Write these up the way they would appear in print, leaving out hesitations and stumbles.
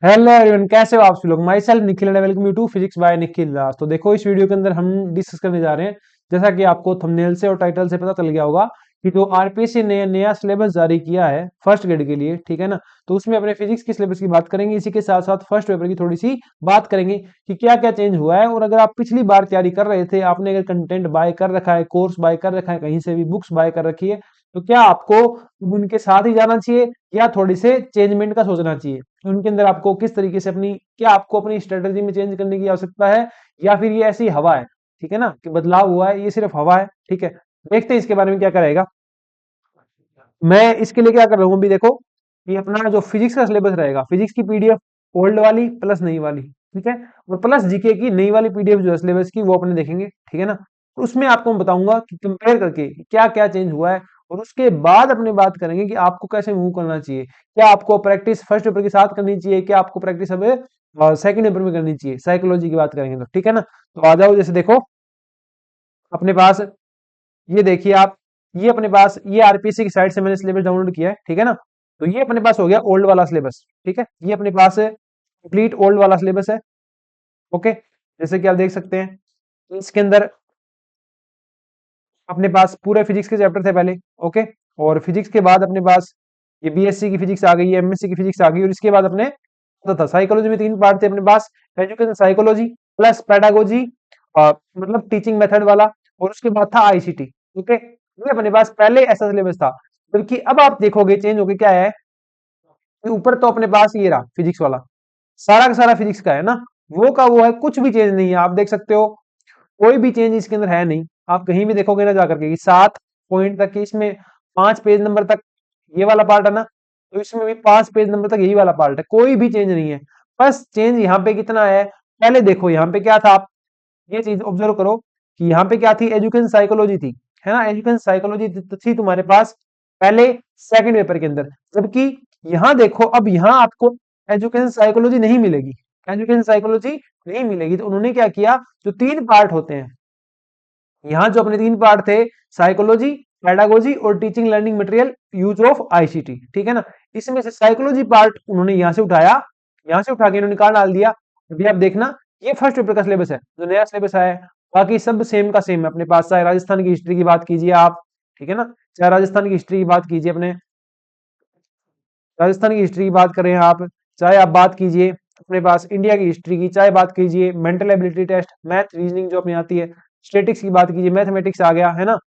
Hello everyone, कैसे हो आप सब लोग। Myself Nikhil and welcome you to physics by Nikhil Das. तो देखो, इस वीडियो के अंदर हम डिस्कस करने जा रहे हैं, जैसा कि आपको थंबनेल से और टाइटल से पता चल गया होगा कि जो आरपीएससी ने नया सिलेबस जारी किया है फर्स्ट ग्रेड के लिए, ठीक है ना। तो उसमें अपने फिजिक्स की सिलेबस की बात करेंगे, इसी के साथ साथ फर्स्ट पेपर की थोड़ी सी बात करेंगे कि क्या क्या चेंज हुआ है। और अगर आप पिछली बार तैयारी कर रहे थे, आपने अगर कंटेंट बाय कर रखा है, कोर्स बाय कर रखा है, कहीं से भी बुक्स बाय कर रखी है, तो क्या आपको उनके साथ ही जाना चाहिए या थोड़ी से चेंजमेंट का सोचना चाहिए। उनके अंदर आपको किस तरीके से क्या आपको अपनी स्ट्रेटजी में चेंज करने की आवश्यकता है, या फिर ये ऐसी हवा है, ठीक है ना, कि बदलाव हुआ है, ये सिर्फ हवा है। ठीक है, देखते हैं इसके बारे में क्या करेगा। मैं इसके लिए क्या कर रहा हूँ अभी, देखो, ये अपना जो फिजिक्स का सिलेबस रहेगा, फिजिक्स की पीडीएफ ओल्ड वाली प्लस नई वाली, ठीक है, और प्लस जीके की नई वाली पीडीएफ जो है सिलेबस की, वो अपने देखेंगे, ठीक है ना। तो उसमें आपको मैं बताऊंगा कि कंपेयर करके क्या क्या चेंज हुआ है, और उसके बाद अपने बात करेंगे कि आपको कैसे मूव करना चाहिए। क्या आपको प्रैक्टिस फर्स्ट पेपर के साथ करनी चाहिए, क्या आपको प्रैक्टिस अब सेकंड पेपर में करनी चाहिए, साइकोलॉजी की बात करेंगे तो, ठीक है ना। तो आ जाओ, जैसे देखो अपने पास, ये देखिए आप, ये अपने पास ये आरपीएससी की साइट से मैंने सिलेबस डाउनलोड किया है, ठीक है ना। तो ये अपने पास हो गया ओल्ड वाला सिलेबस, ठीक है, ये अपने पास कंप्लीट ओल्ड वाला सिलेबस है। ओके, जैसे कि आप देख सकते हैं, तो इसके अंदर अपने पास पूरे फिजिक्स के चैप्टर थे पहले। ओके, और फिजिक्स के बाद अपने पास ये बीएससी की फिजिक्स आ गई है, एमएससी की फिजिक्स आ गई, और इसके बाद अपने होता था साइकोलॉजी में तीन पार्ट थे अपने पास, एजुकेशन साइकोलॉजी प्लस पेडागोजी, मतलब टीचिंग मेथड वाला, और उसके बाद था आईसीटी। ओके, ये अपने पास पहले ऐसा सिलेबस था। बल्कि अब आप देखोगे चेंज होके क्या है कि ऊपर तो अपने पास ये रहा फिजिक्स वाला, सारा का सारा फिजिक्स का है ना, वो का वो है, कुछ भी चेंज नहीं है। आप देख सकते हो कोई भी चेंज इसके अंदर है नहीं। आप कहीं भी देखोगे ना जाकर के कि 7 पॉइंट तक के इसमें 5 पेज नंबर तक ये वाला पार्ट है ना, तो इसमें भी 5 पेज नंबर तक यही वाला पार्ट है, कोई भी चेंज नहीं है। बस चेंज यहाँ पे कितना है, पहले देखो यहाँ पे क्या था, आप ये चीज ऑब्जर्व करो कि यहाँ पे क्या थी, एजुकेशन साइकोलॉजी थी, है ना, एजुकेशन साइकोलॉजी थी तुम्हारे पास पहले सेकंड पेपर के अंदर। जबकि यहाँ देखो, अब यहाँ आपको एजुकेशन साइकोलॉजी नहीं मिलेगी, एजुकेशन साइकोलॉजी नहीं मिलेगी। तो उन्होंने क्या किया, जो तीन पार्ट होते हैं, यहाँ जो अपने तीन पार्ट थे, साइकोलॉजी, पेडागोजी और teaching learning material use of ICT, ठीक है ना, इसमें से साइकोलॉजी पार्ट उन्होंने यहाँ से उठाया, यहाँ से उठा के इन्होंने कहा डाल दिया। अभी आप देखना, ये फर्स्ट पेपर का सिलेबस है, जो नया सिलेबस आया है। बाकी सब सेम का सेम है अपने पास, चाहे राजस्थान की हिस्ट्री की बात कीजिए आप, ठीक है ना, चाहे राजस्थान की हिस्ट्री की बात कीजिए, अपने राजस्थान की हिस्ट्री की बात करें आप, चाहे आप बात कीजिए अपने पास इंडिया की हिस्ट्री की, चाहे बात कीजिए mental ability test, math reasoning जो अपनी आती है, स्टेटिक्स की बात कीजिए, मैथमेटिक्स आ गया, है ना,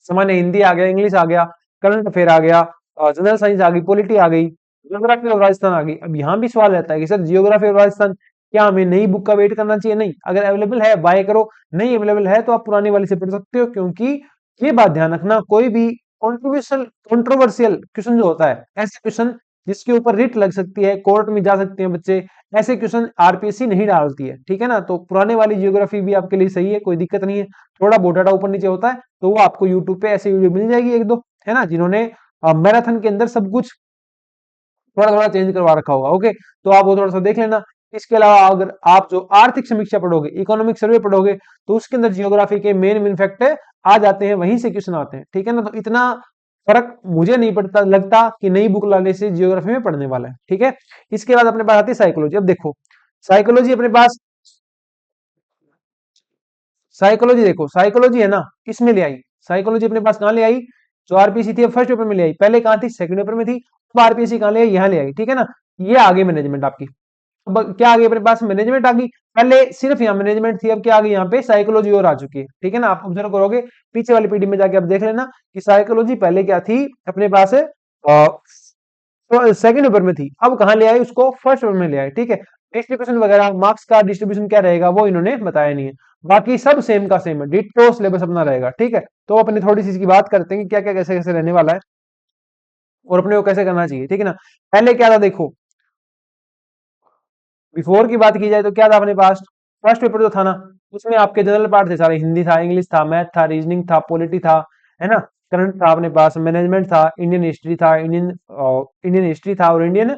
सामान्य हिंदी आ गया, इंग्लिश आ गया, करंट अफेयर आ गया, जनरल साइंस आ गई, पॉलिटी आ गई, जियोग्राफी ऑफ राजस्थान आ गई। अब यहाँ भी सवाल रहता है कि सर जियोग्राफी ऑफ राजस्थान क्या हमें नई बुक का वेट करना चाहिए? नहीं, अगर अवेलेबल है बाय करो, नहीं अवेलेबल है तो आप पुरानी वाली से पढ़ सकते हो। क्योंकि ये बात ध्यान रखना, कोई भी कॉन्ट्रोवर्शियल कंट्रोवर्शियल क्वेश्चन जो होता है, ऐसे क्वेश्चन जिसके ऊपर रिट लग सकती है, कोर्ट में जा सकते हैं बच्चे, ऐसे क्वेश्चन आरपीएससी नहीं डालती है, ठीक है ना। तो पुराने वाली जियोग्राफी भी आपके लिए सही है, कोई दिक्कत नहीं है। थोड़ा बहुत डाटा ऊपर नीचे होता है तो वो आपको यूट्यूब पे ऐसे वीडियो मिल जाएगी एक दो, है ना, जिन्होंने मैराथन के अंदर सब कुछ थोड़ा थोड़ा चेंज करवा रखा होगा। ओके, तो आप वो थोड़ा सा देख लेना। इसके अलावा अगर आप जो आर्थिक समीक्षा पढ़ोगे, इकोनॉमिक सर्वे पढ़ोगे, तो उसके अंदर जियोग्राफी के मेन मेन फैक्ट आ जाते हैं, वहीं से क्वेश्चन आते हैं, ठीक है ना। तो इतना फर्क मुझे नहीं पड़ता लगता कि नई बुक लाने से जियोग्राफी में पढ़ने वाला है, ठीक है। इसके बाद अपने पास आती है साइकोलॉजी। अब देखो, साइकोलॉजी अपने पास, साइकोलॉजी देखो, साइकोलॉजी है ना, इसमें ले आई, साइकोलॉजी अपने पास कहाँ ले आई, जो आरपीसी थी फर्स्ट पेपर में ले आई, पहले कहाँ थी, सेकंड पेपर में थी। अब आरपीसी कहाँ ले आई, यहाँ ले आई, ठीक है ना। ये आगे मैनेजमेंट आपकी, अब क्या आ गई अपने पास, मैनेजमेंट आ गई। पहले सिर्फ यहाँ मैनेजमेंट थी, अब क्या आ गई यहाँ पे, साइकोलॉजी और आ चुकी है, ठीक है ना। आप ऑब्जर्व करोगे पीछे वाली पीडी में जाके आप देख लेना कि साइकोलॉजी पहले क्या थी अपने पास है, तो सेकंड पेपर में थी, अब कहाँ ले आई उसको, फर्स्ट पेपर में ले आई, ठीक है। डिस्ट्रीब्यूशन वगैरह मार्क्स का डिस्ट्रीब्यूशन क्या रहेगा वो इन्होंने बताया नहीं है। बाकी सब सेम का सेम है, डिट्टो सिलेबस अपना रहेगा, ठीक है। तो अपने थोड़ी सी इसकी बात करते हैं कि क्या क्या कैसे कैसे रहने वाला है और अपने को कैसे करना चाहिए, ठीक है ना। पहले क्या था देखो, बिफोर की बात की जाए तो क्या था अपने पास, फर्स्ट पेपर जो था ना, उसमें आपके जनरल पार्ट थे सारे, हिंदी था, इंग्लिश था, मैथ था, रीजनिंग था, पॉलिटी था, है ना, करंट था अपने पास, मैनेजमेंट था, इंडियन हिस्ट्री था, इंडियन हिस्ट्री था, और इंडियन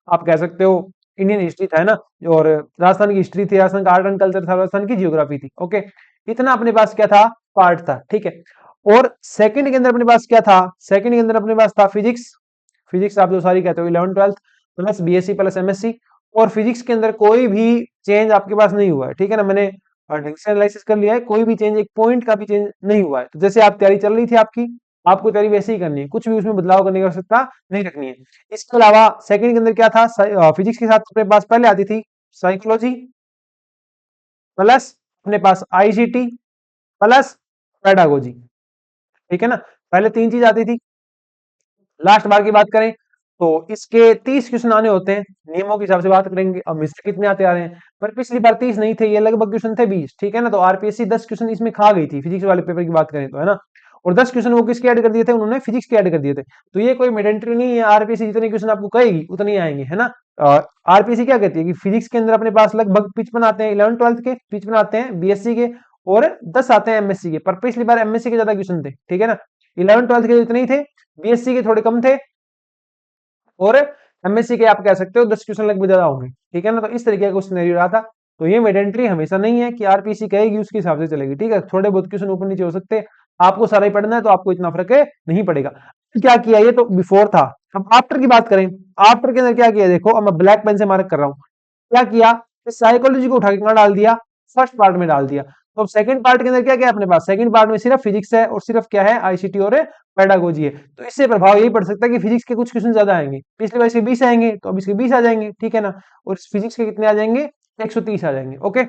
आप कह सकते हो इंडियन हिस्ट्री था, है ना, और राजस्थान की हिस्ट्री थी, राजस्थान का आर्ट एंड कल्चर था, राजस्थान की जियोग्राफी थी। ओके, इतना अपने पास क्या था, पार्ट था, ठीक है। और सेकंड के अंदर अपने पास क्या था, सेकंड के अंदर अपने पास था फिजिक्स, फिजिक्स आप जो सारी कहते हो 11th 12th, plus BSc plus MSc, और फिजिक्स के अंदर कोई भी चेंज आपके पास नहीं हुआ है, ठीक है ना। मैंने ढंग से एनालिसिस कर लिया है, कोई भी चेंज, एक पॉइंट का भी चेंज नहीं हुआ है। तो जैसे आप तैयारी चल रही थी आपकी, आपको तैयारी वैसे ही करनी है, कुछ भी उसमें बदलाव करने की आवश्यकता नहीं रखनी है। इसके अलावा सेकंड के अंदर क्या था, फिजिक्स के साथ अपने पास पहले आती थी साइकोलॉजी, प्लस अपने पास आईसीटी, प्लस पेडागोजी, ठीक है ना। पहले तीन चीज आती थी। लास्ट बार की बात करें तो इसके 30 क्वेश्चन आने होते हैं, नियमों के हिसाब से बात करेंगे। अब मिस्टेक कितने आते आ रहे हैं, पर पिछली बार 30 नहीं थे, ये लगभग क्वेश्चन थे 20, ठीक है ना। तो आरपीएससी 10 क्वेश्चन इसमें खा गई थी फिजिक्स वाले पेपर की बात करें तो, है ना। और 10 क्वेश्चन वो किसके ऐड कर दिए थे, उन्होंने फिजिक्स के ऐड कर दिए थे। तो ये कोई मैंडेटरी नहीं है, आरपीएससी जितने क्वेश्चन आपको कहेगी उतने ही आएंगे, है ना। आरपीएससी क्या कहती है कि फिजिक्स के अंदर अपने पास लगभग 55 आते हैं, 11 12 के 55 आते हैं बीएससी के, और 10 आते हैं एमएससी के। पर पिछली बार एमएससी के ज्यादा क्वेश्चन थे, ठीक है ना। 11 12 के इतने ही थे, बीएससी के थोड़े कम थे, और एमएससी के आप कह सकते हो 10 क्वेश्चन लगभग ज्यादा होंगे, ठीक है ना। तो इस तरीके का सिनेरियो रहा था। तो ये मेडेंट्री हमेशा नहीं है कि आरपीसी कहेगी उसके हिसाब से चलेगी, ठीक है। थोड़े बहुत क्वेश्चन ऊपर नीचे हो सकते हैं, आपको सारा ही पढ़ना है तो आपको इतना फर्क नहीं पड़ेगा। क्या किया, ये तो बिफोर था। अब आफ्टर की बात करें, आफ्टर के अंदर क्या किया, देखो अब मैं ब्लैक पेन से मार्क कर रहा हूं। क्या किया, साइकोलॉजी को उठा के कहां डाल दिया, फर्स्ट पार्ट में डाल दिया। तो अब सेकंड पार्ट के अंदर क्या क्या है अपने पास, सेकंड पार्ट में सिर्फ फिजिक्स है, और सिर्फ क्या है, आईसीटी और पेडागोजी है। तो इससे प्रभाव यही पड़ सकता है कि फिजिक्स के कुछ क्वेश्चन ज्यादा आएंगे, पिछले बार इसके 20 आएंगे तो अब इसके 20 आ जाएंगे, ठीक है ना। और फिजिक्स के कितने आ जाएंगे, 130 आ जाएंगे, ओके।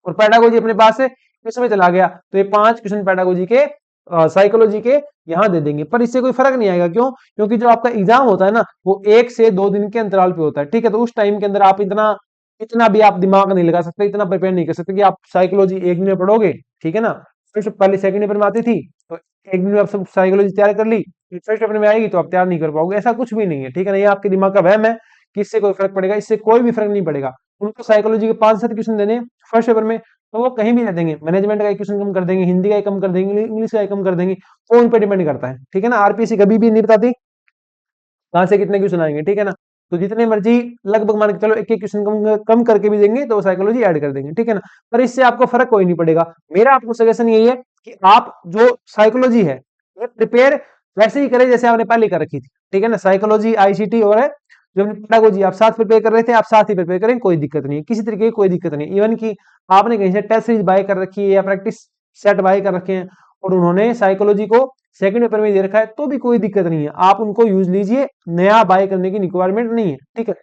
और पेडागोजी अपने पास है, इसमें चला गया तो ये 5 क्वेश्चन पेडागोजी के, साइकोलॉजी के यहां दे देंगे। पर इससे कोई फर्क नहीं आएगा, क्यों, क्योंकि जो आपका एग्जाम होता है ना वो 1 से 2 दिन के अंतराल पे होता है, ठीक है। तो उस टाइम के अंदर आप इतना इतना भी आप दिमाग नहीं लगा सकते, इतना प्रिपेयर नहीं कर सकते कि आप साइकोलॉजी एक दिन में पढ़ोगे, ठीक है ना। फिर पहले सेकंड पेपर में आती थी तो एक दिन में आप सब साइकोलॉजी तैयार कर ली, फिर फर्स्ट पेपर में आएगी तो आप तैयार नहीं कर पाओगे, ऐसा कुछ भी नहीं है, ठीक है ना। ये आपके दिमाग का वहम है कि इससे कोई फर्क पड़ेगा, इससे कोई भी फर्क नहीं पड़ेगा। उनको साइकोलॉजी के 5-7 क्वेश्चन देने फर्स्ट पेपर में, तो वो कहीं भी दे देंगे, मैनेजमेंट का एक क्वेश्चन कम कर देंगे, हिंदी का एक कम कर देंगे, इंग्लिश का एक कम कर देंगे, वो उन पर डिपेंड करता है, ठीक है ना। आरपीसी कभी भी नहीं बताती कहां से कितने क्वेश्चन आएंगे, ठीक है ना। तो जितने मर्जी लगभग मान के चलो एक एक क्वेश्चन कम कम करके भी देंगे तो साइकोलॉजी ऐड कर देंगे, ठीक है ना। पर इससे आपको फर्क कोई नहीं पड़ेगा। मेरा आपको सजेशन यही है कि आप जो साइकोलॉजी है ये प्रिपेयर वैसे ही करें जैसे आपने पहले कर रखी थी, ठीक है ना। साइकोलॉजी आईसीटी और जो पेडागोजी आप साथ प्रिपेयर कर रहे थे, आप साथ ही प्रिपेयर करें, कोई दिक्कत नहीं है, किसी तरीके की कोई दिक्कत नहीं। इवन की आपने कहीं से टेस्ट सीरीज बाय कर रखी है या प्रैक्टिस सेट बाय कर रखे हैं और उन्होंने साइकोलॉजी को सेकंड पेपर में दे रखा है तो भी कोई दिक्कत नहीं है, आप उनको यूज लीजिए, नया बाय करने की रिक्वायरमेंट नहीं है, ठीक है।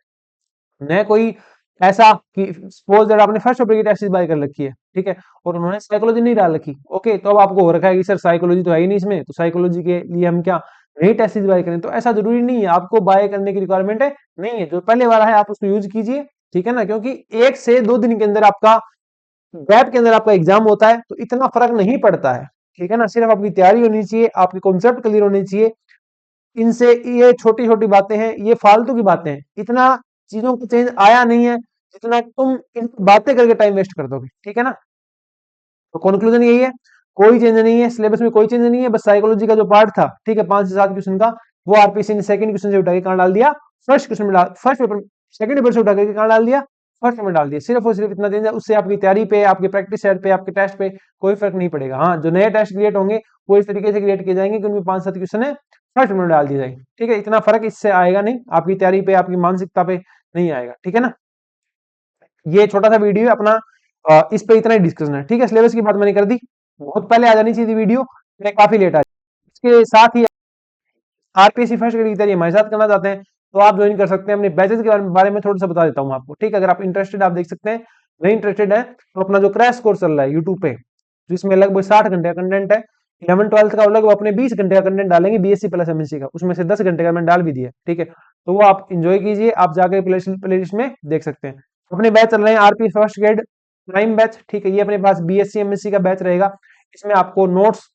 नया कोई ऐसा कि सपोज दैट आपने फर्स्ट पेपर की टेस्ट सीरीज बाय कर रखी है, ठीक है, और उन्होंने साइकोलॉजी नहीं डाल रखी, ओके, तो अब आपको हो रखा है कि सर साइकोलॉजी तो है ही नहीं इसमें, तो साइकोलॉजी के लिए हम क्या नई टेस्ट सीरीज बाय करें। तो ऐसा जरूरी नहीं है, आपको बाय करने की रिक्वायरमेंट है नहीं है, जो पहले वाला है आप उसको यूज कीजिए, ठीक है ना। क्योंकि 1 से 2 दिन के अंदर आपका गैप के अंदर आपका एग्जाम होता है तो इतना फर्क नहीं पड़ता है, ठीक है ना। सिर्फ आपकी तैयारी होनी चाहिए, आपके कॉन्सेप्ट क्लियर होने चाहिए। इनसे ये छोटी छोटी बातें हैं, ये फालतू की बातें हैं, इतना चीजों को चेंज आया नहीं है जितना तुम इन बातें करके टाइम वेस्ट कर दोगे, ठीक है ना। तो कंक्लूजन यही है, कोई चेंज नहीं है सिलेबस में, कोई चेंज नहीं है, बस साइकोलॉजी का जो पार्ट था, ठीक है, 5 से 7 क्वेश्चन का, वो आरपीसी ने सेकंड क्वेश्चन से उठा के कहां डाल दिया, फर्स्ट क्वेश्चन में डाल, फर्स्ट पेपर सेकंड पेपर से उठा के कहां डाल दिया, फर्स्ट में डाल दिया। सिर्फ और सिर्फ इतना चेंज है, उससे आपकी तैयारी पे, आपके प्रैक्टिस सेट पे, आपके टेस्ट पे कोई फर्क नहीं पड़ेगा। हाँ, जो नए टेस्ट क्रिएट होंगे वो इस तरीके से क्रिएट किए जाएंगे कि उनमें 5-7 क्वेश्चन है फर्स्ट में डाल दिए जाएंगे, ठीक है। इतना फर्क इससे आएगा नहीं, आपकी तैयारी पे, आपकी मानसिकता पे नहीं आएगा, ठीक है ना। ये छोटा सा वीडियो अपना, इस पे इतना ही डिस्कशन है, ठीक है। सिलेबस की बात मैंने कर दी, बहुत पहले आ जानी चाहिए थी वीडियो, मैं काफी लेट आ। इसके साथ ही आरपीएससी फर्स्ट ग्रेड की तैयारी हमारे साथ करना चाहते हैं तो आप ज्वाइन कर सकते हैं। अपने बैचेस के बारे में थोड़ा सा बता देता हूँ आपको, ठीक है। अगर आप इंटरेस्टेड, आप देख सकते हैं, नहीं इंटरेस्टेड है तो अपना जो क्रैश कोर्स चल रहा है यूट्यूब पे, जिसमें लगभग 60 घंटे का कंटेंट है, 11 12 का लगभग अपने 20 घंटे का कंटेंट डालेंगे बीएससी प्लस एमएससी का, उसमें से 10 घंटे का मैंने डाल भी दिया, ठीक है। तो वो आप इंजॉय कीजिए, आप जाकर प्ले लिस्ट में देख सकते हैं। अपने बैच चल रहे हैं RP first grade prime batch, ठीक है। ये अपने पास बीएससी एमएससी का बैच रहेगा, इसमें आपको नोट्स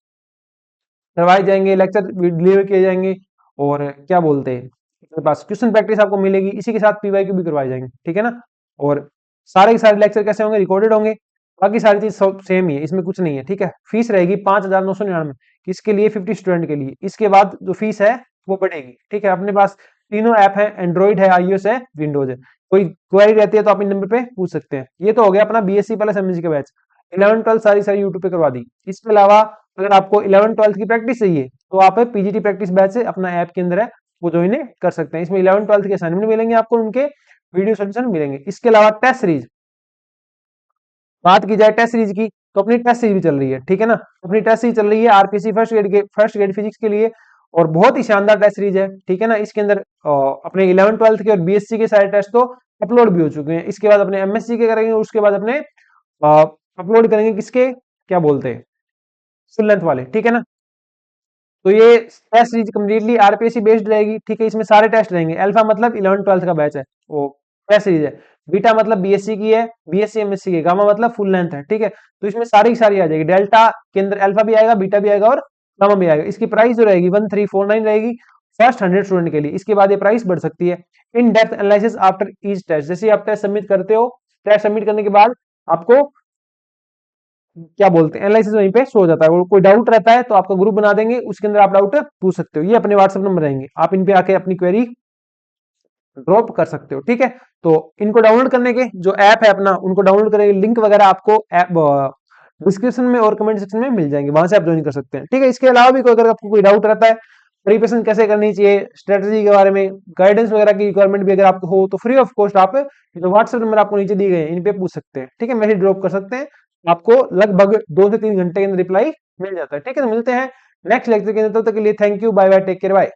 करवाए जाएंगे, लेक्चर डिलीवर किए जाएंगे, और क्या बोलते हैं अपने पास क्वेश्चन प्रैक्टिस आपको मिलेगी, इसी के साथ पीवाईक्यू भी करवाए जाएंगे, ठीक है ना। और सारे के सारे लेक्चर कैसे होंगे, रिकॉर्डेड होंगे, बाकी सारी चीज सेम ही है, इसमें कुछ नहीं है, ठीक है। फीस रहेगी 5,999 किसके लिए, 50 स्टूडेंट के लिए। इसके बाद जो फीस है वो बढ़ेगी, ठीक है। अपने पास तीनों ऐप है, एंड्रॉइड है, आईओएस है, विंडोज है। कोई क्वेरी रहती है तो आप इन नंबर पे पूछ सकते हैं। ये तो हो गया अपना बीएससी प्लस एमएससी का बैच, 11 12 सारी सारी यूट्यूब पे करवा दी। इसके अलावा अगर आपको 11 12 की प्रैक्टिस चाहिए तो आप पीजीटी प्रैक्टिस बैच से अपना ऐप के अंदर है वो ज्वाइन कर सकते हैं। इसमें 11th-12th के असाइनमेंट मिलेंगे आपको, उनके वीडियो सोल्यूशन मिलेंगे। इसके अलावा टेस्ट सीरीज, बात की जाए टेस्ट सीरीज की, तो अपनी टेस्ट सीरीज भी चल रही है, ठीक है ना। अपनी टेस्ट सीरीज चल रही है आरपीसी फर्स्ट ग्रेड फिजिक्स के लिए, और बहुत ही शानदार टेस्ट सीरीज है, ठीक है ना। इसके अंदर अपने 11th-12th के और बीएससी के सारे टेस्ट तो अपलोड भी हो चुके हैं। इसके बाद अपने एमएससी के करेंगे, उसके बाद अपने अपलोड करेंगे किसके, क्या बोलते हैं, फुल लेंथ वाले, ठीक है ना। तो ये test series completely RPSC based रहेगी, ठीक है। इसमें सारे टेस्ट रहेंगे। अल्फा मतलब 11th-12th का बैच है, वो टेस्ट सीरीज है। बीटा मतलब बीएससी की है, बीएससी एमएससी की। गामा मतलब फुल लेंथ है, ठीक है। तो इसमें सारी की सारी आ जाएगी। डेल्टा के अंदर अल्फा भी आएगा, बीटा भी आएगा और गामा भी आएगा। इसकी प्राइस जो रहेगी 1349 रहेगी फर्स्ट 100 स्टूडेंट के लिए। इसके बाद ये प्राइस बढ़ सकती है। In depth analysis after each test, जैसे आप टेस्ट सबमिट करते हो, टेस्ट सबमिट करने के बाद आपको क्या बोलते हैं, एनालिसिस वहीं पे शो हो जाता है। और कोई डाउट रहता है तो आपका ग्रुप बना देंगे, उसके अंदर आप डाउट पूछ सकते हो। ये अपने व्हाट्सएप नंबर रहेंगे, आप इन पे आके अपनी क्वेरी ड्रॉप कर सकते हो, ठीक है। तो इनको डाउनलोड करने के जो ऐप है अपना, उनको डाउनलोड करने के लिंक वगैरह आपको ऐप डिस्क्रिप्शन में और कमेंट सेक्शन में मिल जाएंगे, वहां से आप ज्वाइन कर सकते हैं, ठीक है। इसके अलावा भी कोई अगर आपको कोई डाउट रहता है, प्रिपरेशन कैसे करनी चाहिए, स्ट्रेटजी के बारे में, गाइडेंस वगैरह की रिक्वायरमेंट भी अगर आपको हो, तो फ्री ऑफ कॉस्ट आप जो व्हाट्सएप नंबर आपको नीचे दिए गए हैं इन पे पूछ सकते हैं, ठीक है। मैसेज ड्रॉप कर सकते हैं, आपको लगभग 2 से 3 घंटे के अंदर रिप्लाई मिल जाता है, ठीक है। तो मिलते हैं नेक्स्ट लेक्चर के अंदर, तब तक के लिए thank you, bye bye, take care, bye.